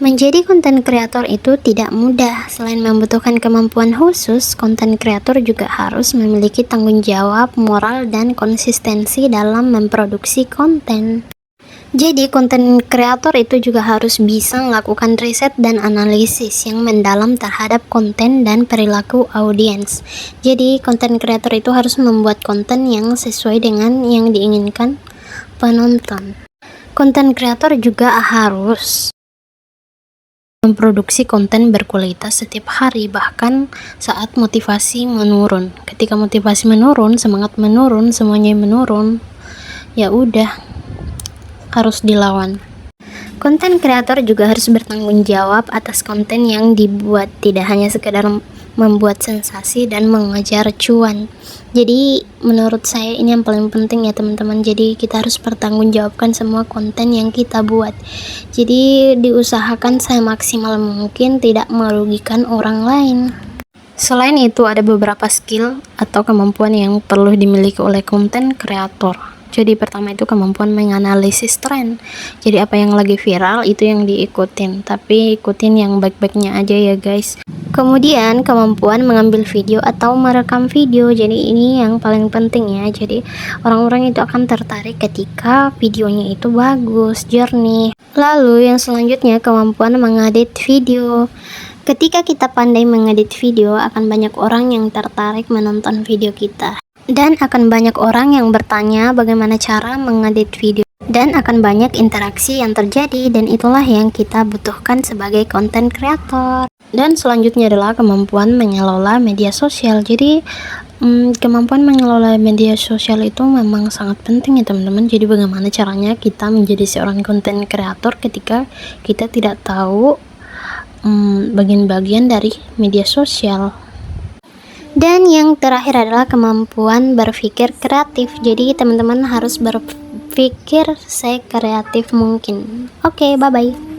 Menjadi konten kreator itu tidak mudah. Selain membutuhkan kemampuan khusus, konten kreator juga harus memiliki tanggung jawab, moral, dan konsistensi dalam memproduksi konten. Jadi, konten kreator itu juga harus bisa melakukan riset dan analisis yang mendalam terhadap konten dan perilaku audiens. Jadi, konten kreator itu harus membuat konten yang sesuai dengan yang diinginkan penonton. Konten kreator juga harus memproduksi konten berkualitas setiap hari, bahkan saat motivasi menurun. Ketika motivasi menurun, semangat menurun, semuanya menurun, ya udah, harus dilawan. Konten kreator juga harus bertanggung jawab atas konten yang dibuat, tidak hanya sekedar membuat sensasi dan mengejar cuan. Jadi menurut saya ini yang paling penting ya teman-teman. Jadi kita harus bertanggungjawabkan semua konten yang kita buat. Jadi diusahakan semaksimal mungkin tidak merugikan orang lain. Selain itu ada beberapa skill atau kemampuan yang perlu dimiliki oleh konten kreator. Jadi pertama itu kemampuan menganalisis tren. Jadi apa yang lagi viral itu yang diikutin, tapi ikutin yang baik-baiknya aja ya guys. Kemudian kemampuan mengambil video atau merekam video. Jadi ini yang paling penting ya. Jadi orang-orang itu akan tertarik ketika videonya itu bagus, jernih. Lalu yang selanjutnya kemampuan mengedit video. Ketika kita pandai mengedit video, akan banyak orang yang tertarik menonton video kita. Dan akan banyak orang yang bertanya bagaimana cara mengedit video. Dan akan banyak interaksi yang terjadi, dan itulah yang kita butuhkan sebagai konten kreator. Dan selanjutnya adalah kemampuan mengelola media sosial. Jadi kemampuan mengelola media sosial itu memang sangat penting ya teman-teman. Jadi bagaimana caranya kita menjadi seorang konten kreator ketika kita tidak tahu bagian-bagian dari media sosial. Dan yang terakhir adalah kemampuan berpikir kreatif. Jadi teman-teman harus berpikir sekreatif mungkin. Oke, bye-bye.